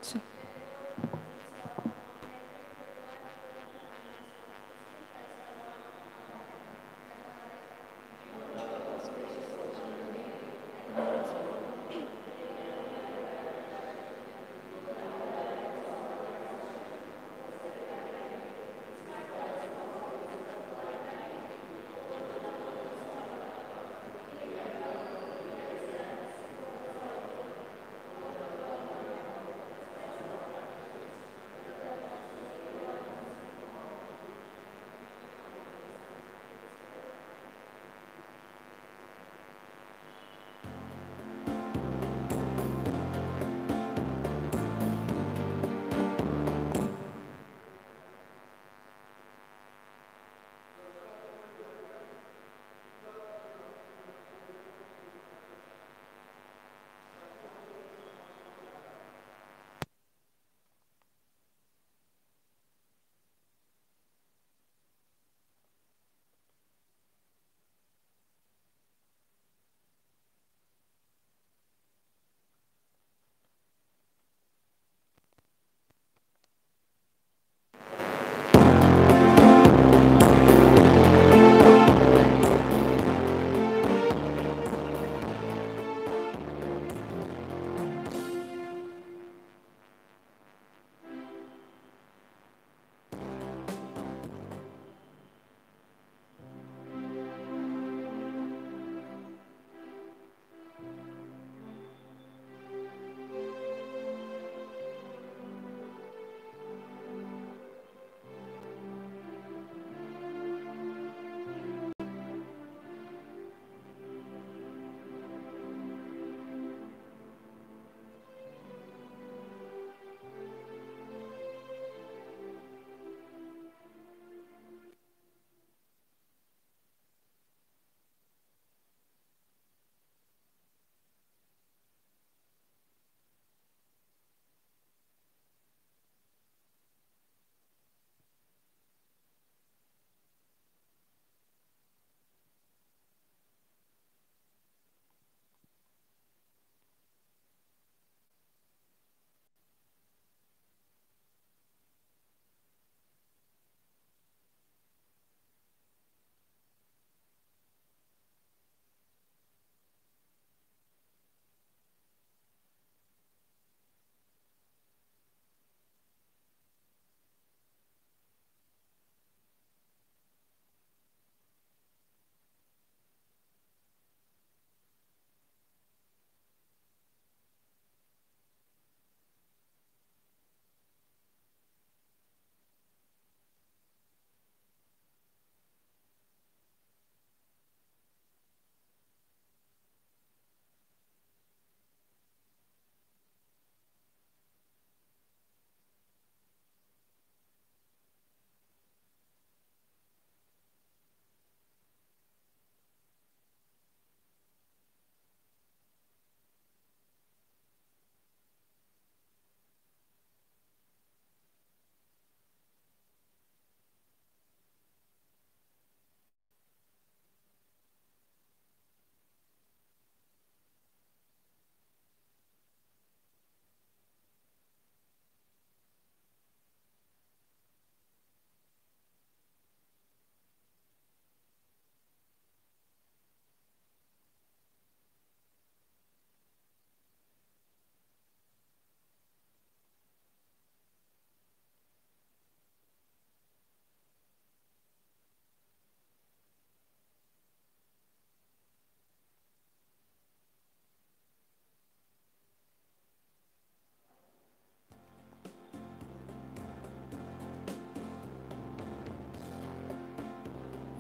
So,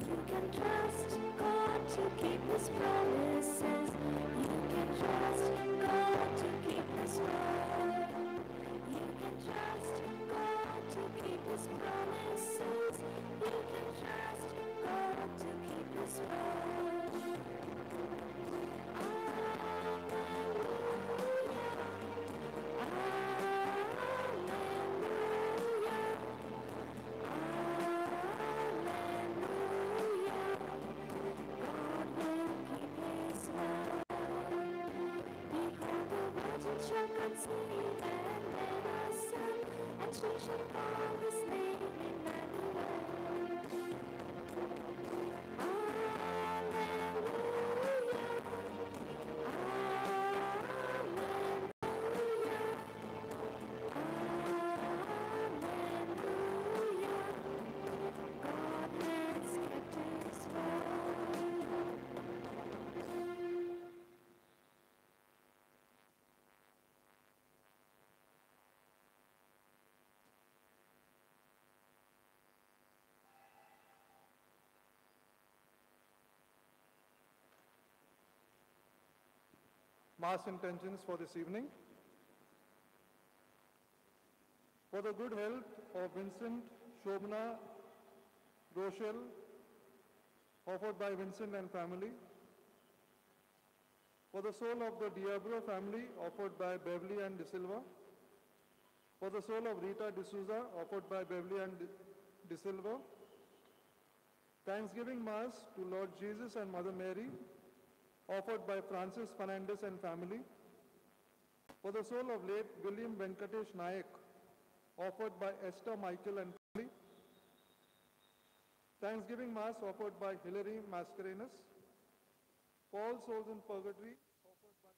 you can trust God to keep His promises. You can trust God to keep His word. You can trust God to keep His promises. You can trust God to keep His word. God will keep His word. Behold, the we shall call his name Emmanuel. Mass intentions for this evening. For the good health of Vincent, Shobna, Rochelle, offered by Vincent and family. For the soul of the Diablo family, offered by Beverly and De Silva. For the soul of Rita D'Souza, offered by Beverly and De Silva. Thanksgiving Mass to Lord Jesus and Mother Mary, offered by Francis Fernandez and family. For the soul of late William Venkatesh Nayak, offered by Esther Michael and family. Thanksgiving Mass offered by Hilary Mascarenhas. For all souls in purgatory, offered by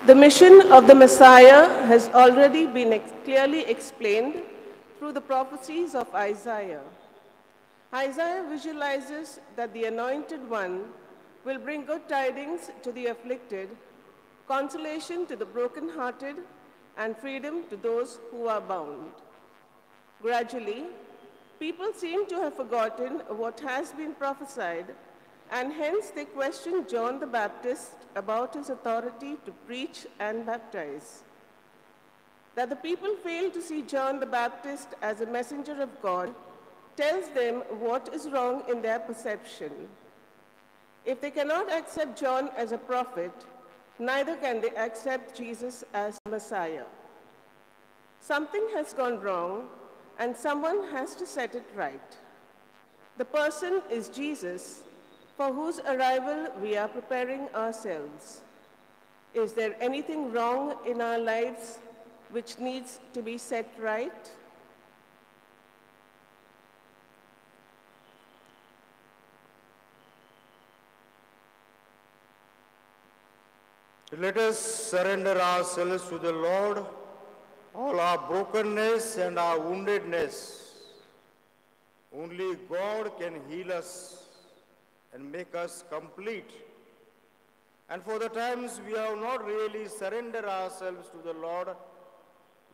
The mission of the Messiah has already been clearly explained through the prophecies of Isaiah. Isaiah visualizes that the Anointed One will bring good tidings to the afflicted, consolation to the brokenhearted, and freedom to those who are bound. Gradually, people seem to have forgotten what has been prophesied, and hence they question John the Baptist about his authority to preach and baptize. That the people fail to see John the Baptist as a messenger of God tells them what is wrong in their perception. If they cannot accept John as a prophet, neither can they accept Jesus as Messiah. Something has gone wrong, and someone has to set it right. The person is Jesus, for whose arrival we are preparing ourselves. Is there anything wrong in our lives which needs to be set right? Let us surrender ourselves to the Lord, all our brokenness and our woundedness. Only God can heal us and make us complete. And for the times we have not really surrendered ourselves to the Lord,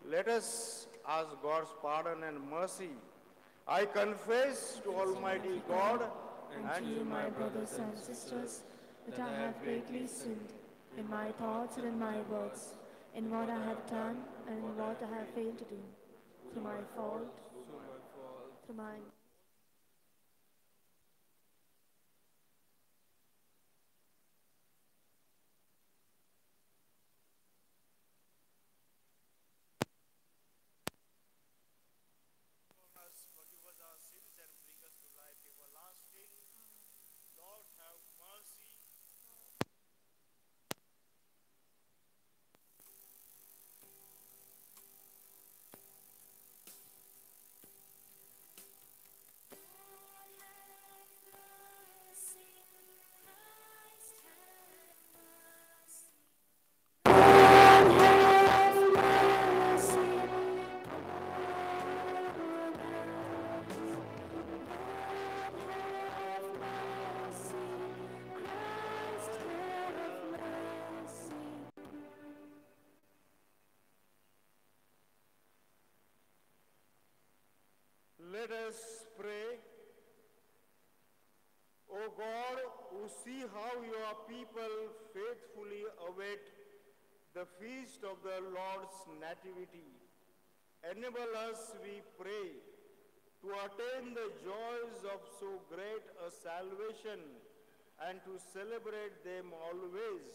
Let us ask God's pardon and mercy. I confess to Almighty God And to you, my brothers and sisters, that I have greatly sinned in my thoughts and in my words, in what I have done and in what I have failed to do, through my fault, through my... forgive us our sins and bring us to life everlasting. Lord, have mercy. Let us pray. O God, who see how your people faithfully await the feast of the Lord's nativity, enable us, we pray, to attain the joys of so great a salvation and to celebrate them always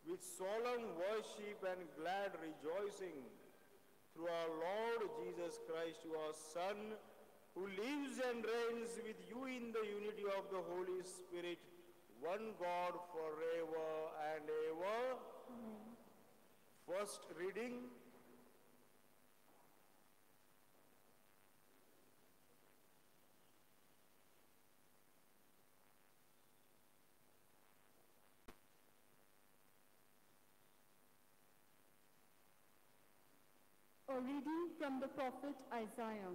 with solemn worship and glad rejoicing through our Lord Jesus Christ, your Son, who lives and reigns with you in the unity of the Holy Spirit, one God forever and ever. Amen. First reading. A reading from the prophet Isaiah.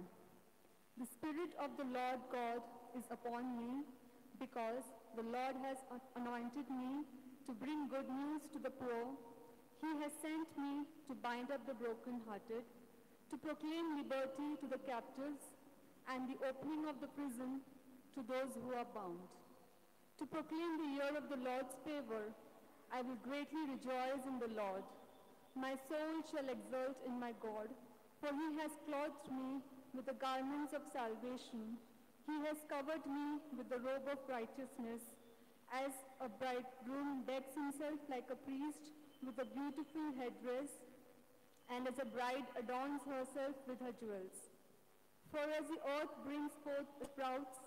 The Spirit of the Lord God is upon me, because the Lord has anointed me to bring good news to the poor. He has sent me to bind up the brokenhearted, to proclaim liberty to the captives, and the opening of the prison to those who are bound. To proclaim the year of the Lord's favor, I will greatly rejoice in the Lord. My soul shall exult in my God, for he has clothed me with the garments of salvation. He has covered me with the robe of righteousness, as a bridegroom decks himself like a priest with a beautiful headdress, and as a bride adorns herself with her jewels. For as the earth brings forth sprouts,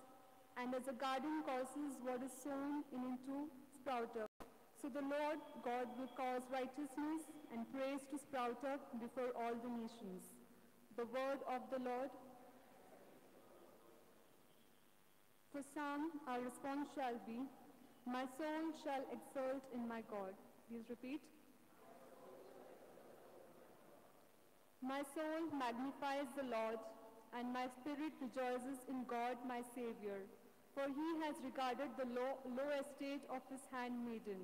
and as a garden causes what is sown into sprout up, so the Lord God will cause righteousness and praise to sprout up before all the nations. The word of the Lord. For Psalm, our response shall be, my soul shall exult in my God. Please repeat. My soul magnifies the Lord, and my spirit rejoices in God my Savior, for he has regarded the low estate of his handmaiden.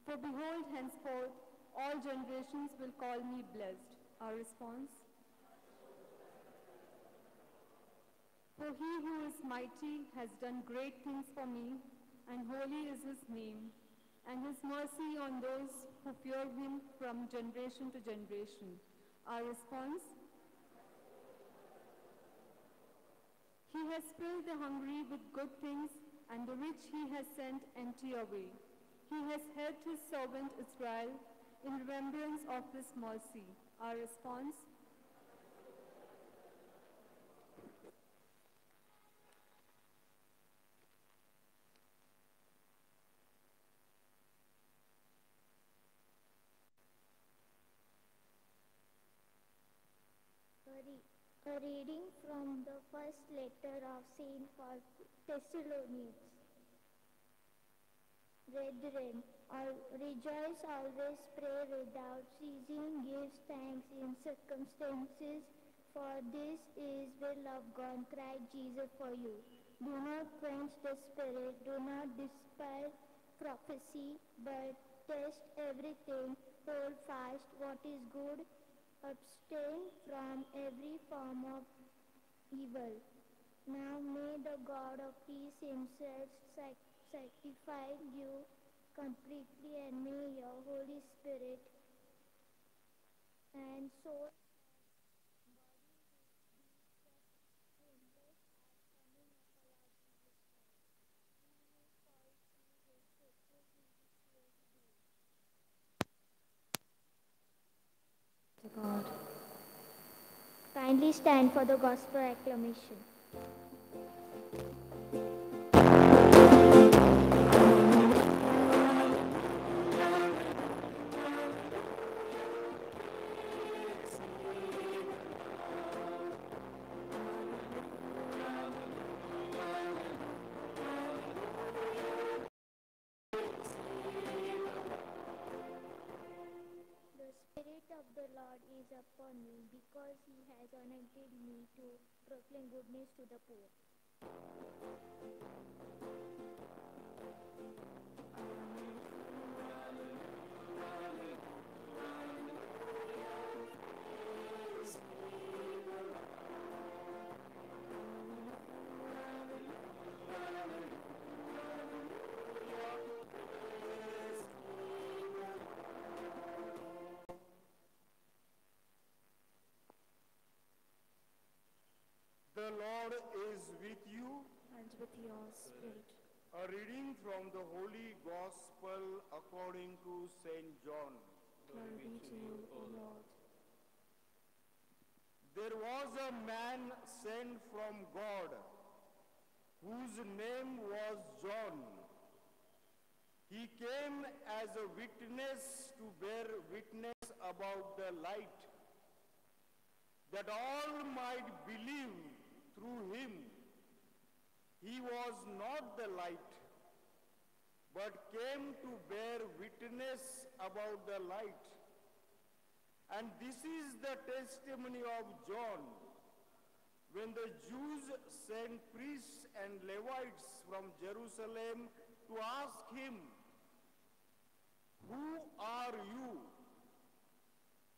For behold, henceforth, all generations will call me blessed. Our response. For he who is mighty has done great things for me, and holy is his name, and his mercy on those who fear him from generation to generation. Our response. He has filled the hungry with good things, and the rich he has sent empty away. He has helped his servant Israel in remembrance of his mercy. Our response. A reading from the first letter of St. Paul to Thessalonians. Brethren, rejoice always, pray without ceasing, give thanks in circumstances, for this is will of God, Christ Jesus for you. Do not quench the spirit, do not despise prophecy, but test everything, hold fast what is good, abstain from every form of evil. Now may the God of peace himself sanctify you completely, and may your Holy Spirit and soul To God. kindly stand for the gospel acclamation. The Spirit of the Lord is upon me, because he has anointed me to proclaim good news to the poor. The Lord is with you. And with your spirit. A reading from the Holy Gospel according to St. John. Glory be to you, O Lord. There was a man sent from God, whose name was John. He came as a witness to bear witness about the light, that all might believe through him. He was not the light, but came to bear witness about the light. And this is the testimony of John. When the Jews sent priests and Levites from Jerusalem to ask him, "Who are you?"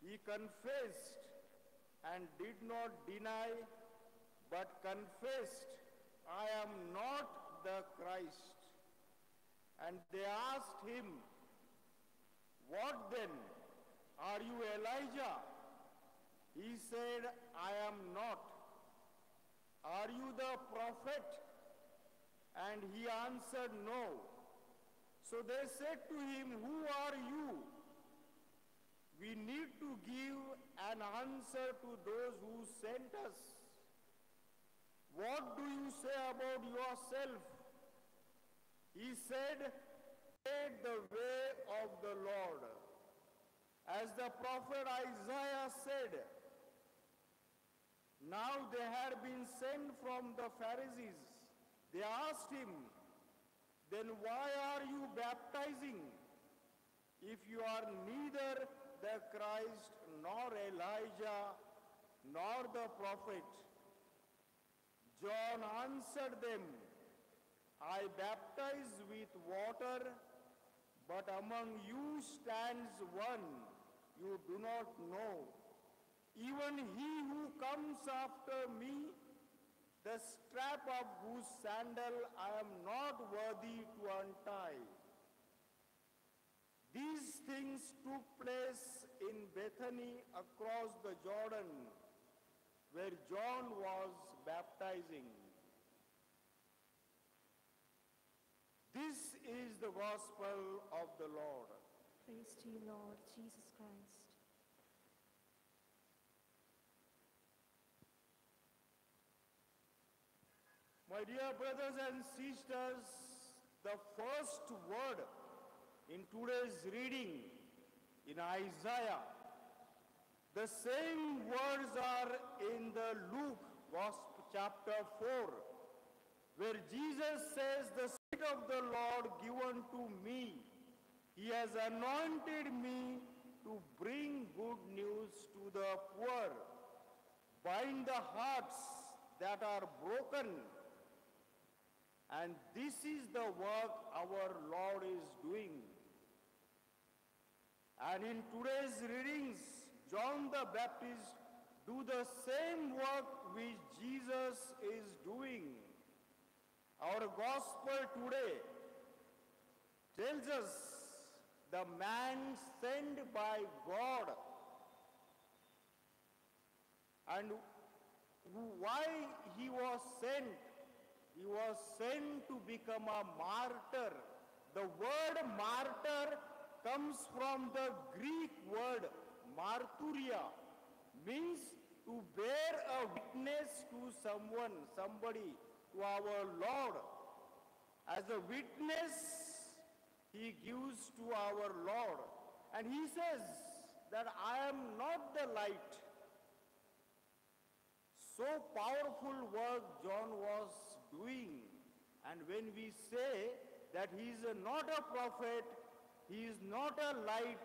he confessed and did not deny, but confessed, "I am not the Christ." And they asked him, "What then? Are you Elijah?" He said, "I am not." "Are you the prophet?" And he answered, "No." So they said to him, "Who are you?" "We need to give an answer to those who sent us. What do you say about yourself?" He said, "Prepare the way of the Lord." As the prophet Isaiah said, now they had been sent from the Pharisees. They asked him, "Then why are you baptizing, if you are neither the Christ, nor Elijah, nor the prophet?" John answered them, "I baptize with water, but among you stands one you do not know, even he who comes after me, the strap of whose sandal I am not worthy to untie." These things took place in Bethany across the Jordan, where John was baptizing. This is the gospel of the Lord. Praise to you, Lord Jesus Christ. My dear brothers and sisters, the first word in today's reading in Isaiah, the same words are in the Luke Gospel chapter 4, where Jesus says, "The Spirit of the Lord given to me. He has anointed me to bring good news to the poor, bind the hearts that are broken." And this is the work our Lord is doing. And in today's readings, John the Baptist do the same work which Jesus is doing. Our gospel today tells us the man sent by God and why he was sent. He was sent to become a martyr. The word martyr comes from the Greek word marturia, means to bear a witness to somebody, to our Lord. As a witness, he gives to our Lord. And he says that I am not the light. So powerful work John was doing. And when we say that he is not a prophet, he is not a light,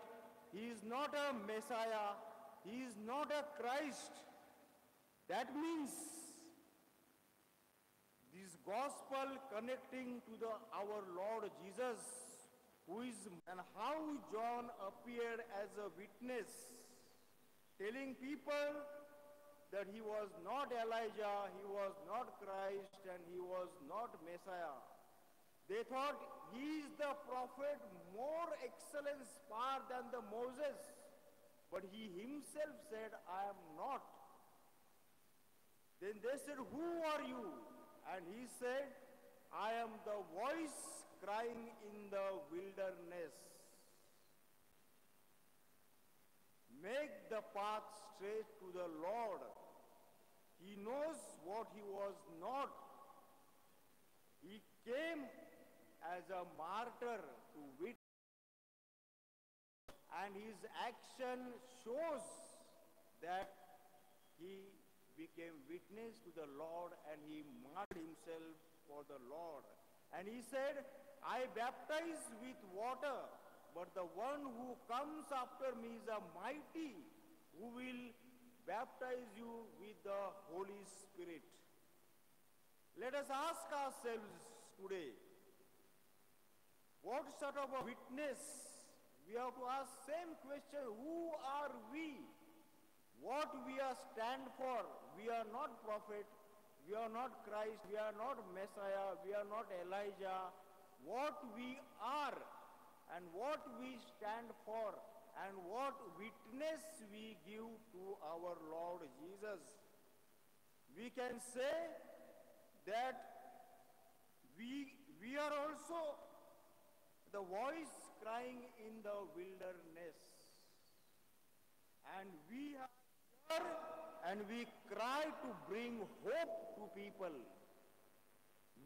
he is not a Messiah, he is not a Christ, that means this gospel connecting to our Lord Jesus, who is, and how John appeared as a witness, telling people that he was not Elijah, he was not Christ, and he was not Messiah. They thought he is the prophet more excellent far than the Moses. But he himself said, I am not. Then they said, who are you? And he said, I am the voice crying in the wilderness. Make the path straight to the Lord. He knows what he was not. He came as a martyr to witness, and his action shows that he became witness to the Lord and he martyred himself for the Lord. And he said, I baptize with water, but the one who comes after me is a mighty, who will baptize you with the Holy Spirit. Let us ask ourselves today, what sort of a witness? We have to ask same question, who are we? What we are stand for? We are not prophet, we are not Christ, we are not Messiah, we are not Elijah. What we are and what we stand for and what witness we give to our Lord Jesus. We can say that we are also the voice crying in the wilderness. And we are here and we cry to bring hope to people.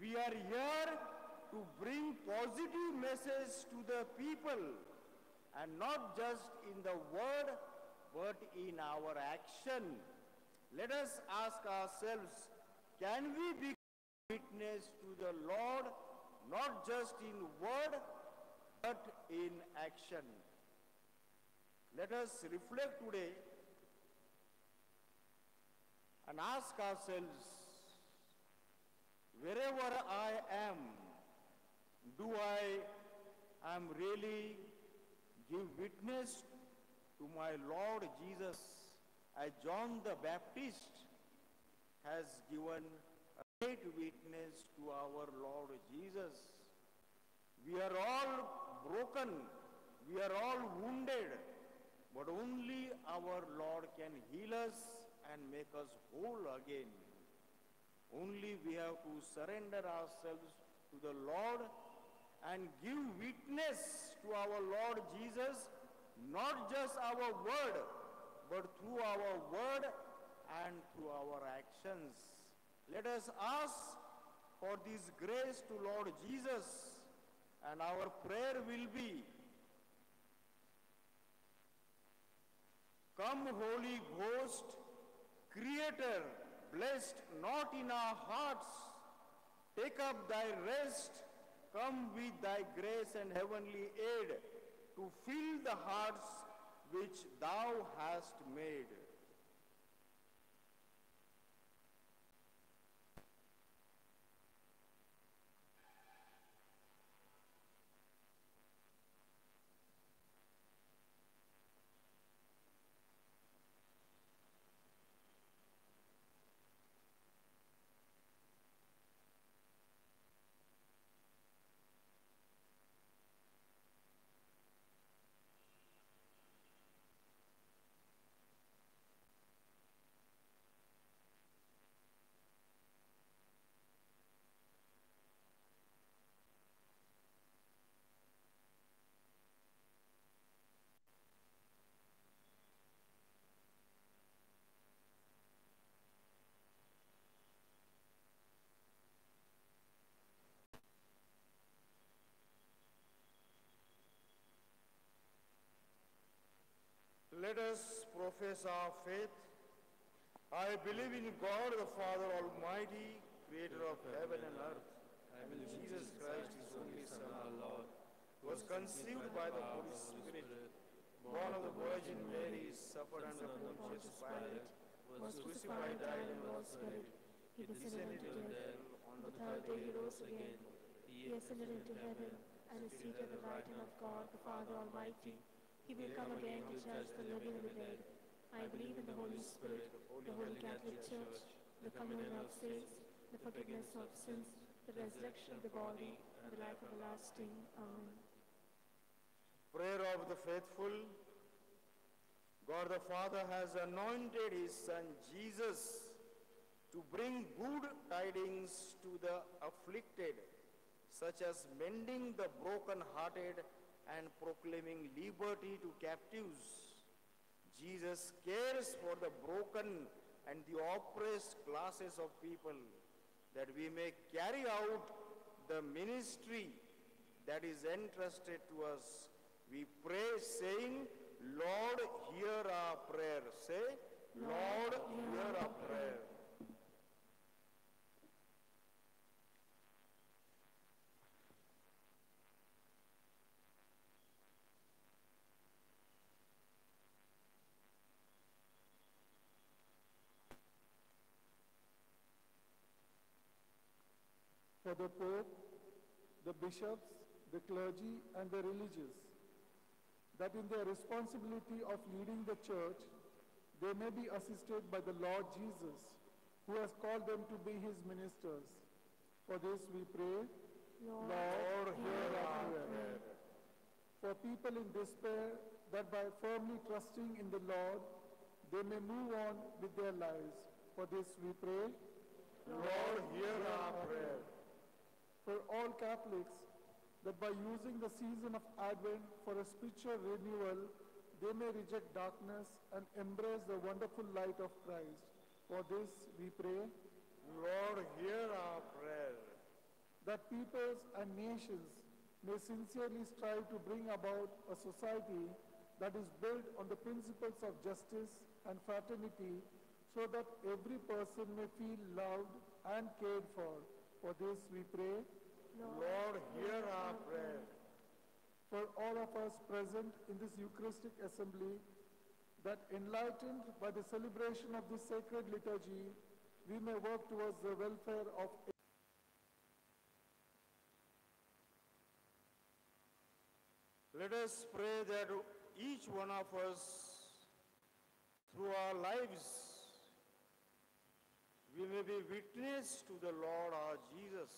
We are here to bring positive message to the people, and not just in the word but in our action. Let us ask ourselves, can we be witness to the Lord not just in word but in action? Let us reflect today and ask ourselves, wherever I am, do I am really give witness to my Lord Jesus, as John the Baptist has given a great witness to our Lord Jesus. We are all broken, we are all wounded, but only our Lord can heal us and make us whole again. Only we have to surrender ourselves to the Lord and give witness to our Lord Jesus, not just our word, but through our word and through our actions. Let us ask for this grace to Lord Jesus, and our prayer will be, come Holy Ghost, Creator, blessed not in our hearts, take up thy rest, come with thy grace and heavenly aid to fill the hearts which thou hast made. Let us profess our faith. I believe in God the Father Almighty, creator of heaven and earth. I believe Jesus Christ, his only Son, our Lord, was conceived by the Holy Spirit, born of the Virgin Mary, suffered under Pontius Pilate, was crucified, died, and was buried. He descended into hell. On the third day he rose again. He ascended into heaven and is seated at the right hand of God, the Father Almighty. He will come again to judge the living and the dead. I believe in the Holy Spirit, the Holy Catholic Church, the communion of saints, the forgiveness of sins, the resurrection of the body, and the life everlasting. Amen. Prayer of the faithful. God the Father has anointed his Son Jesus to bring good tidings to the afflicted, such as mending the broken-hearted and proclaiming liberty to captives. Jesus cares for the broken and the oppressed classes of people, that we may carry out the ministry that is entrusted to us. We pray saying, Lord, hear our prayer. Say, Lord, hear our prayer. For the Pope, the bishops, the clergy, and the religious, that in their responsibility of leading the church, they may be assisted by the Lord Jesus, who has called them to be his ministers. For this we pray, Lord, hear our prayer. For people in despair, that by firmly trusting in the Lord, they may move on with their lives. For this we pray, Lord, hear our prayer. For all Catholics, that by using the season of Advent for a spiritual renewal, they may reject darkness and embrace the wonderful light of Christ. For this we pray, Lord, hear our prayer. That peoples and nations may sincerely strive to bring about a society that is built on the principles of justice and fraternity, so that every person may feel loved and cared for. For this we pray, Lord, hear our prayer. For all of us present in this Eucharistic assembly, that enlightened by the celebration of this sacred liturgy, we may work towards the welfare of Let us pray that each one of us, through our lives, we may be witness to the Lord our Jesus.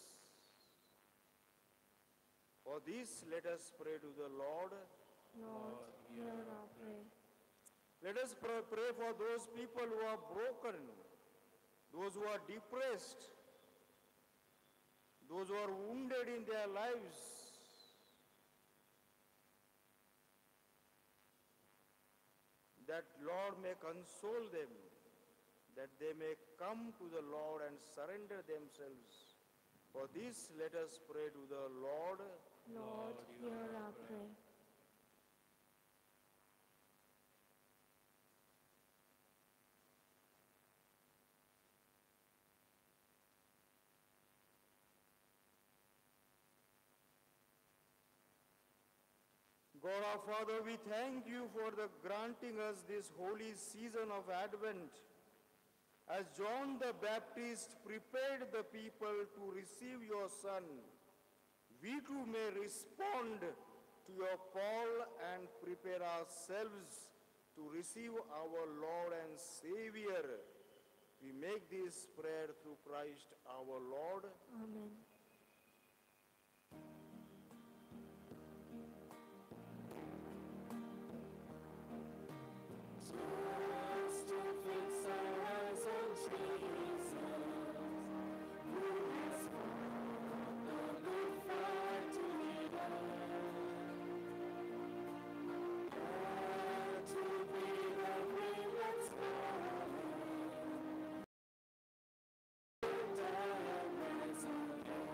For this, let us pray to the Lord. Lord, hear our prayer. Let us pray for those people who are broken, those who are depressed, those who are wounded in their lives. That Lord may console them, that they may come to the Lord and surrender themselves. For this, let us pray to the Lord. Lord, hear our prayer. God our Father, we thank you for the granting us this holy season of Advent. As John the Baptist prepared the people to receive your Son, we too may respond to your call and prepare ourselves to receive our Lord and Savior. We make this prayer through Christ our Lord. Amen. Just to fix our eyes on Jesus, who has fought the good fight to the end. And to be the winless glory, and rise again.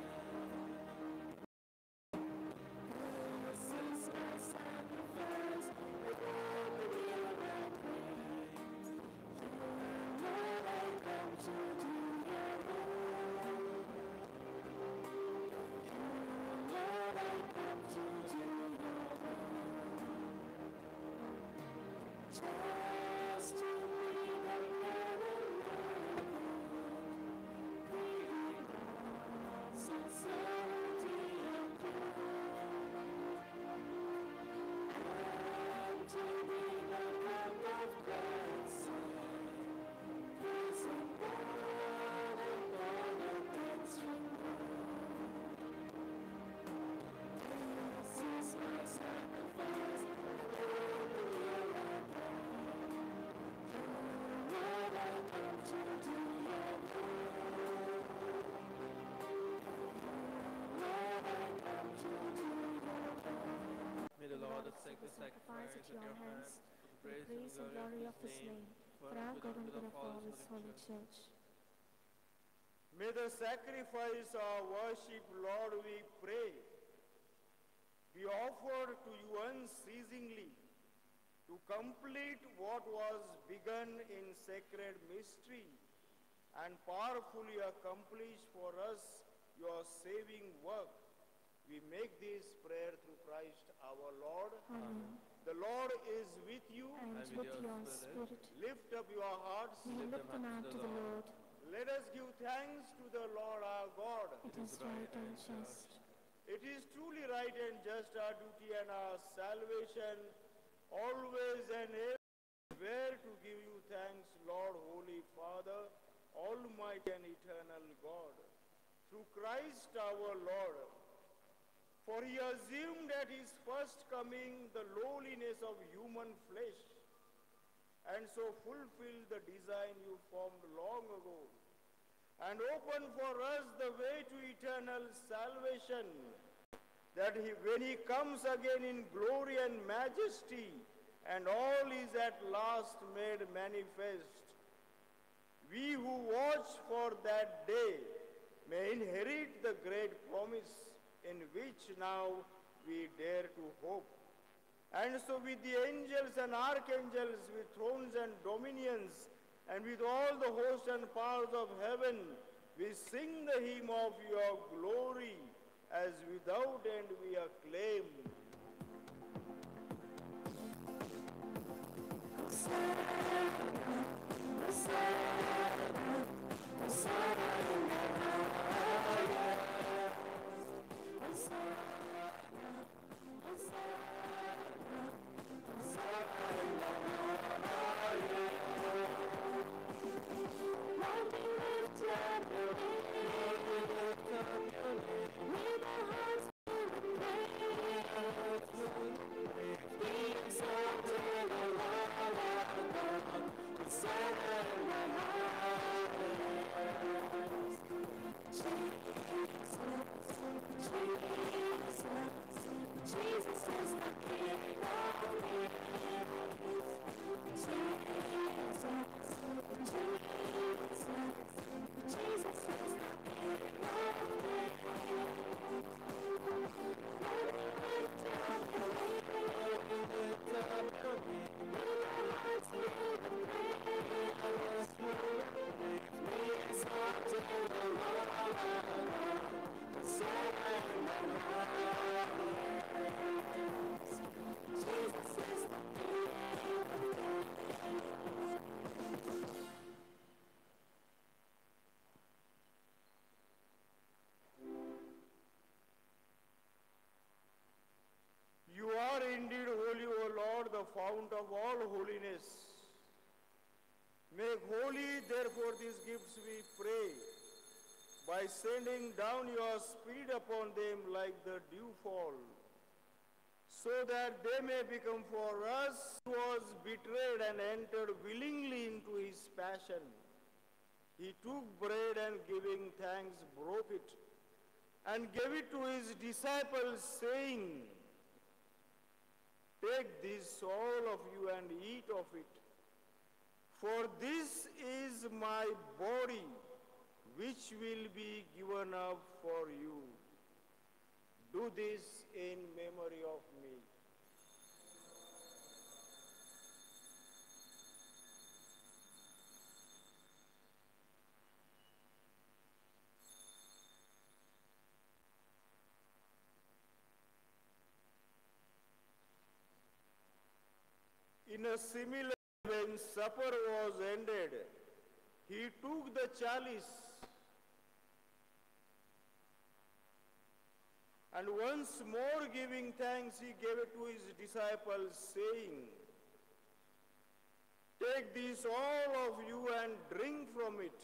Just to be the sincerity and and to be the kind of grace, praising God and benefits from This is my sacrifice, Lord, I come to do your will. Lord, I come to do your will. May the Lord accept the sacrifice at your hands, for the praise and glory of his name, for our good and good of all his holy church. May the sacrifice of worship, Lord, we pray, be offered to you unceasingly to complete what was begun in sacred mystery and powerfully accomplish for us your saving work. We make this prayer through Christ our Lord. Amen. The Lord is with you. And with your spirit, Lift up your hearts. we lift them up to the Lord. Let us give thanks to the Lord our God. It is right and just. It is truly right and just our duty and our salvation, always and everywhere to give you thanks, Lord, Holy Father, Almighty and eternal God. Through Christ our Lord. For he assumed at his first coming the lowliness of human flesh, and so fulfilled the design you formed long ago, and opened for us the way to eternal salvation, that when he comes again in glory and majesty, and all is at last made manifest, we who watch for that day may inherit the great promise in which now we dare to hope. And so with the angels and archangels, with thrones and dominions, and with all the hosts and powers of heaven, we sing the hymn of your glory, as without end we acclaim. You are indeed holy, O Lord, the fount of all holiness. Make holy, therefore, these gifts, we pray, by sending down your Spirit upon them like the dewfall, so that they may become for us who was betrayed and entered willingly into his passion. He took bread and giving thanks, broke it, and gave it to his disciples, saying, "Take this, all of you, and eat of it. For this is my body, which will be given up for you. Do this in memory of me." In a similar way, when supper was ended, he took the chalice and once more giving thanks, he gave it to his disciples, saying, "Take this, all of you, and drink from it.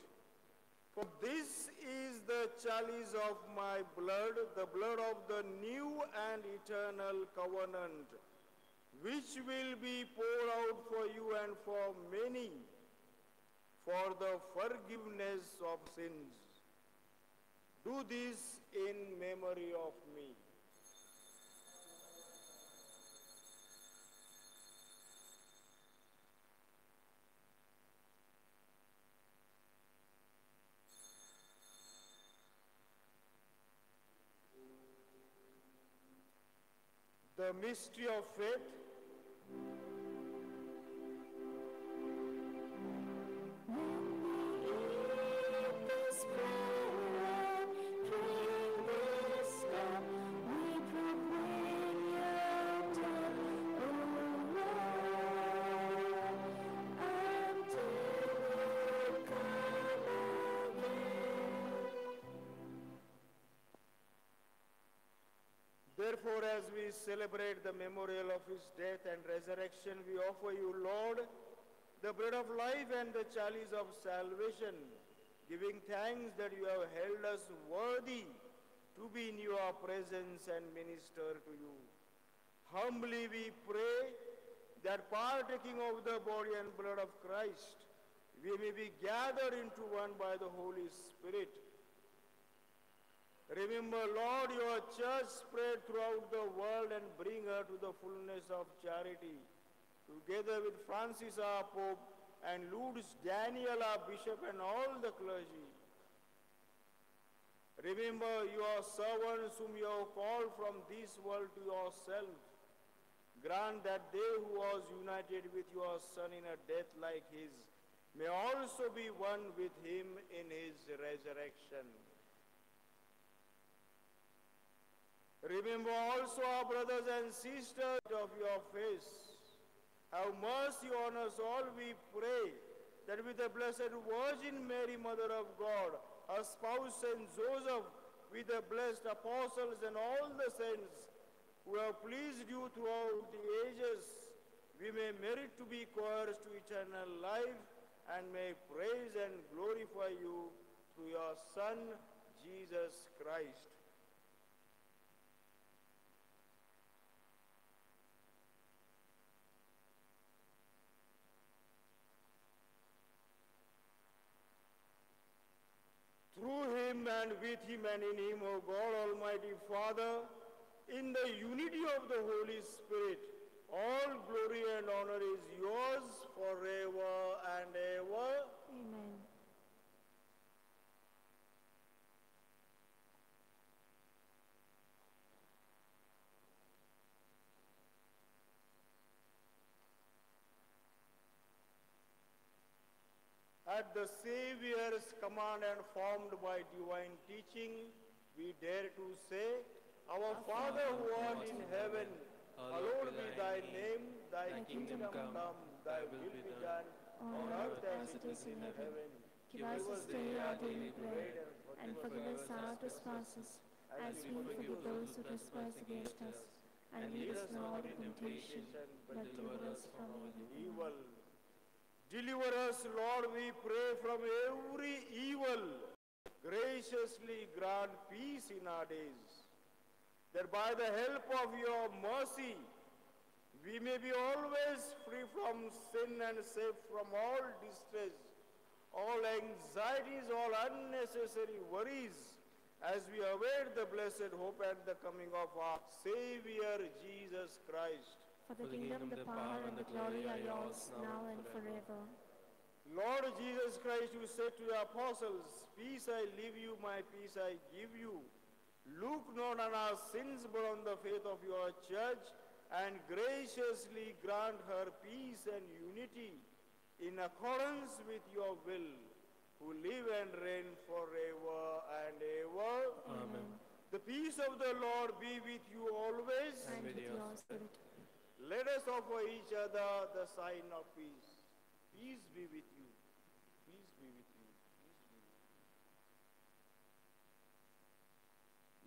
For this is the chalice of my blood, the blood of the new and eternal covenant, which will be poured out for you and for many for the forgiveness of sins. Do this in memory of me." The mystery of faith. This prayer, drink this cup, we proclaim your death, O Lord, until you come again. Therefore, as we celebrate the memorial of his death and resurrection, we offer you, Lord, the bread of life and the chalice of salvation, giving thanks that you have held us worthy to be in your presence and minister to you. Humbly we pray that partaking of the body and blood of Christ, we may be gathered into one by the Holy Spirit. Remember, Lord, your church spread throughout the world and bring her to the fullness of charity. Together with Francis our Pope and Lourdes Daniel our Bishop and all the clergy. Remember your servants whom you have called from this world to yourself. Grant that they who was united with your Son in a death like his may also be one with him in his resurrection. Remember also our brothers and sisters of your face. Have mercy on us all, we pray, that with the Blessed Virgin Mary, Mother of God, her spouse Saint Joseph, with the blessed apostles and all the saints who have pleased you throughout the ages, we may merit to be heirs to eternal life and may praise and glorify you through your Son, Jesus Christ. Through him and with him and in him, O God, Almighty Father, in the unity of the Holy Spirit, all glory and honor is yours forever and ever. Amen. At the Savior's command and formed by divine teaching, we dare to say, Our Father who art in heaven, hallowed be thy name, thy kingdom come, thy will be done, on earth as it is in heaven. Give us this day our daily bread, and forgive us our trespasses, as we forgive those who trespass against us. And lead us not into temptation, but deliver us from evil. Deliver us, Lord, we pray, from every evil. Graciously grant peace in our days, that by the help of your mercy, we may be always free from sin and safe from all distress, all anxieties, all unnecessary worries, as we await the blessed hope and the coming of our Savior, Jesus Christ. For the kingdom, the power, and the glory are yours, now and forever. Lord Jesus Christ, you said to your apostles, Peace I leave you, my peace I give you. Look not on our sins, but on the faith of your church, and graciously grant her peace and unity in accordance with your will, who live and reign forever and ever. Amen. The peace of the Lord be with you always. And with your spirit. Let us offer each other the sign of peace. Peace be with you. Peace be with you. Peace be with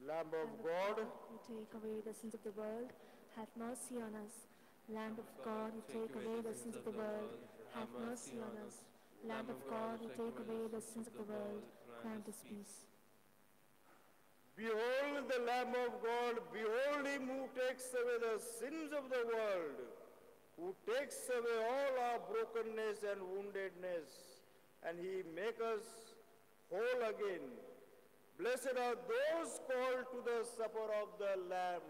you. Lamb of God, who take away the sins of the world, have mercy on us. Lamb of God, who take away the sins of the world, have mercy on us. Lamb of God, who take away the sins of the world, grant us peace. behold the Lamb of God, behold him who takes away the sins of the world, who takes away all our brokenness and woundedness, and he make us whole again. Blessed are those called to the supper of the Lamb.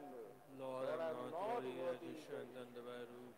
Lord, I am not worthy to enter under thy roof.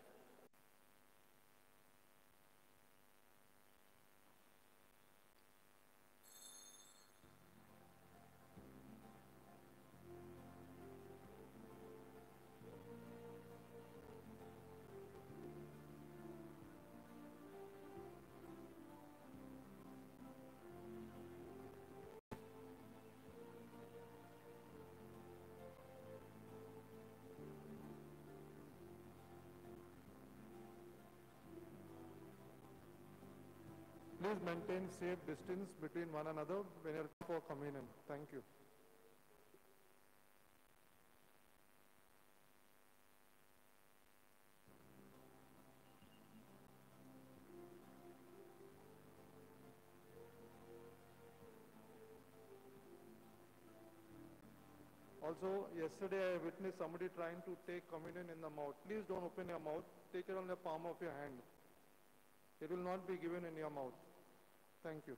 Please maintain safe distance between one another when you're for communion. Thank you. Also, yesterday I witnessed somebody trying to take communion in the mouth. Please don't open your mouth. Take it on the palm of your hand. It will not be given in your mouth. Thank you.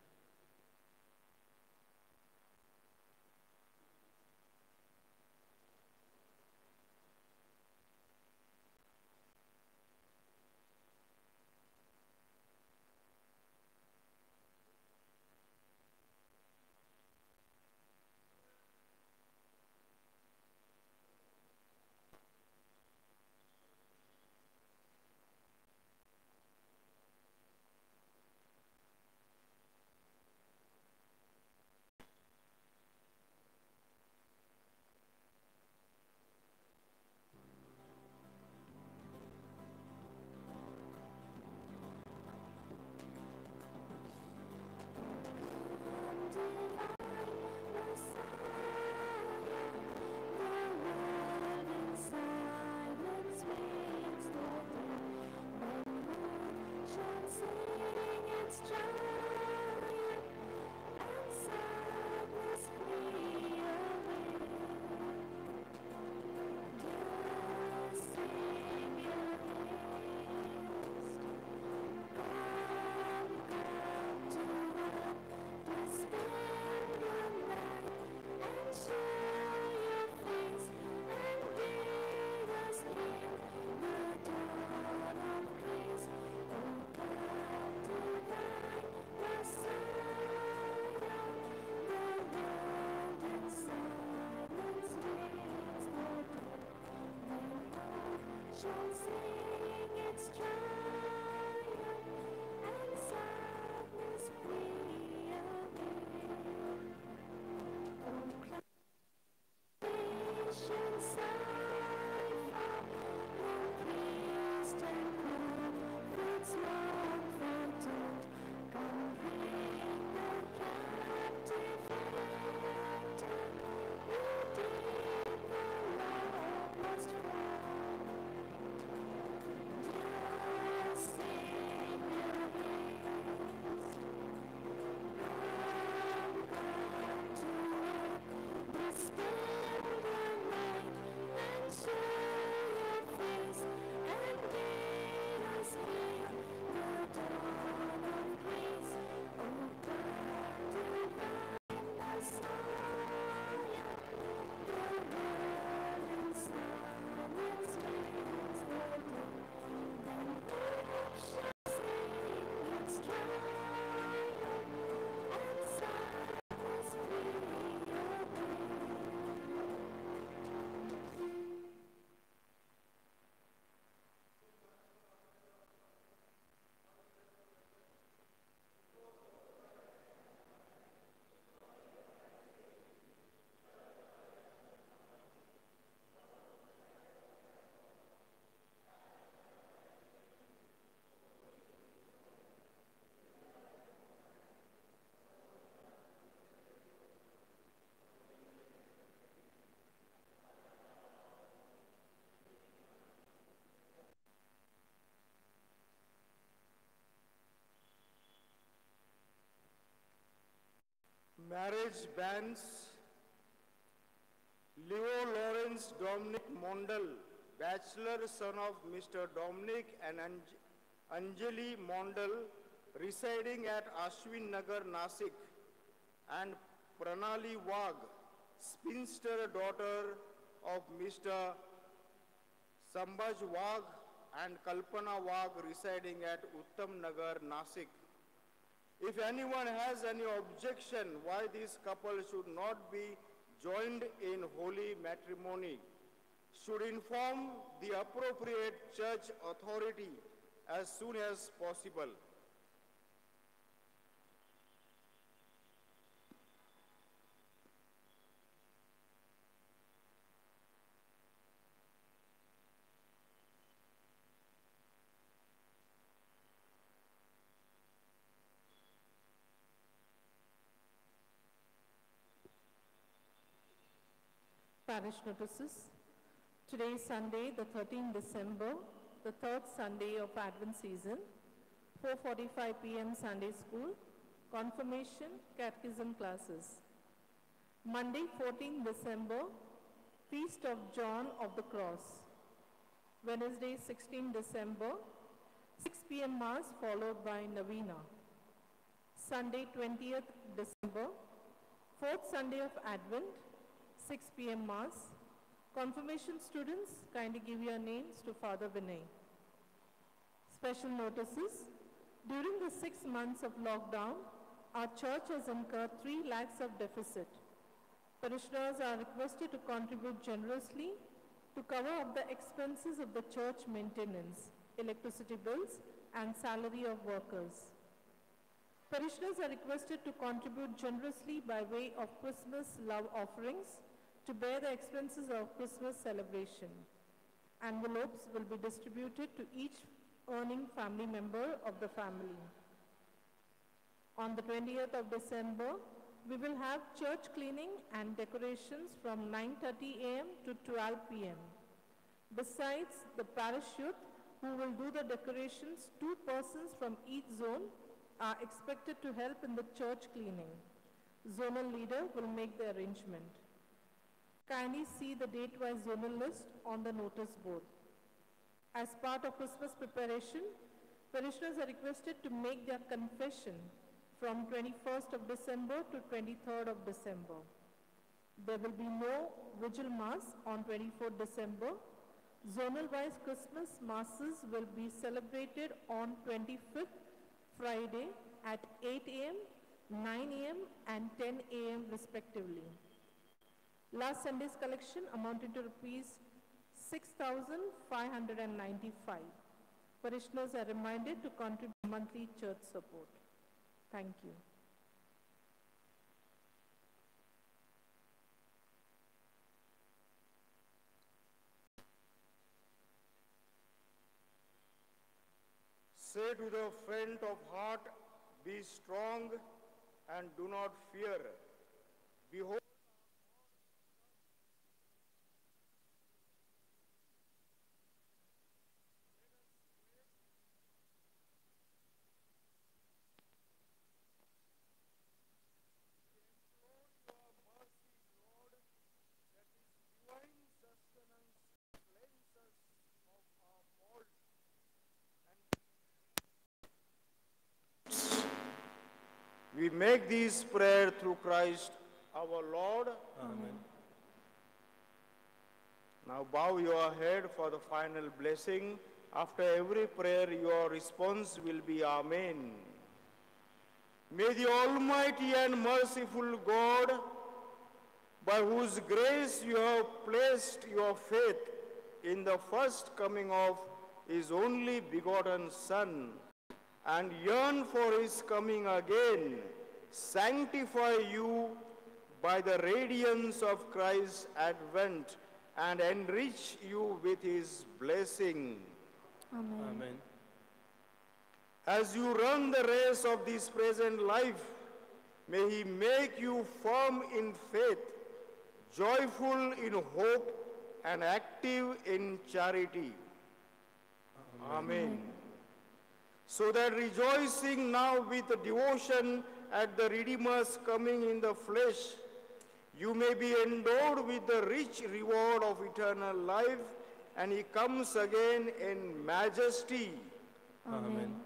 Marriage banns Leo Lawrence Dominic Mondal, bachelor, son of Mr. Dominic and Anjali Mondal, residing at Ashwin Nagar, Nashik, and Pranali Wagh, spinster daughter of Mr. Sambaj Wagh and Kalpana Wagh, residing at Uttam Nagar, Nashik. If anyone has any objection why this couple should not be joined in holy matrimony, should inform the appropriate church authority as soon as possible. Parish notices. Today is Sunday, the 13th December, the third Sunday of Advent season, 4:45 p.m. Sunday school, confirmation, catechism classes. Monday, 14th December, Feast of John of the Cross. Wednesday, 16th December, 6 p.m. Mass followed by Novena. Sunday, 20th December, fourth Sunday of Advent, 6 p.m. Mass. Confirmation students, kindly give your names to Father Vinay. Special notices. During the 6 months of lockdown, our church has incurred 3 lakhs of deficit. Parishioners are requested to contribute generously to cover up the expenses of the church maintenance, electricity bills, and salary of workers. Parishioners are requested to contribute generously by way of Christmas love offerings to bear the expenses of Christmas celebration. Envelopes will be distributed to each earning family member of the family. On the 20th of December, we will have church cleaning and decorations from 9:30 a.m. to 12 p.m. Besides the parish youth who will do the decorations, 2 persons from each zone are expected to help in the church cleaning. Zonal leader will make the arrangement. Kindly see the date-wise zonal list on the notice board. As part of Christmas preparation, parishioners are requested to make their confession from 21st of December to 23rd of December. There will be no vigil mass on 24th December. Zonal-wise Christmas masses will be celebrated on 25th Friday at 8 a.m., 9 a.m. and 10 a.m. respectively. Last Sunday's collection amounted to rupees 6,595. Parishioners are reminded to contribute monthly church support. Thank you. Say to the faint of heart, be strong and do not fear. Behold, we make this prayer through Christ our Lord. Amen. Now bow your head for the final blessing. After every prayer, your response will be Amen. May the Almighty and merciful God, by whose grace you have placed your faith in the first coming of His only begotten Son, and yearn for His coming again, sanctify you by the radiance of Christ's advent and enrich you with His blessing. Amen. Amen. As you run the race of this present life, may He make you firm in faith, joyful in hope, and active in charity. Amen. so that rejoicing now with devotion at the Redeemer's coming in the flesh, you may be endowed with the rich reward of eternal life, and he comes again in majesty. Amen.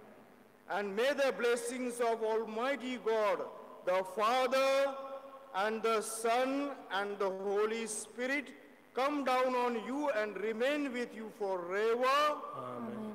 And may the blessings of Almighty God, the Father, and the Son, and the Holy Spirit come down on you and remain with you forever. Amen.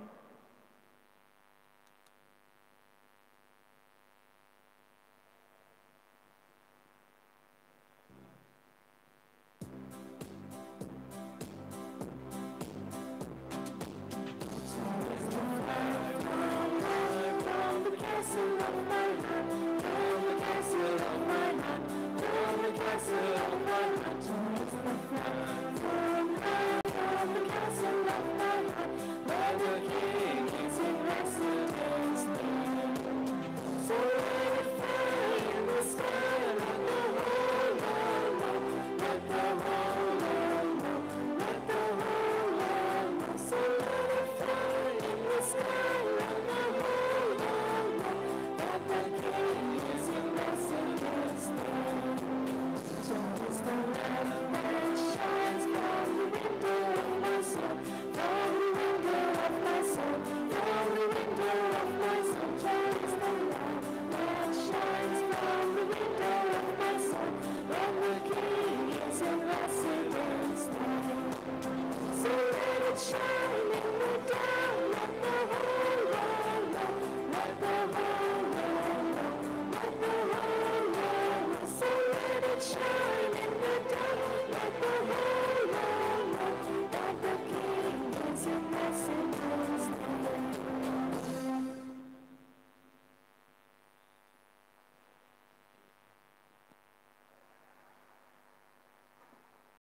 Shine in the dark, let the whole world know, let the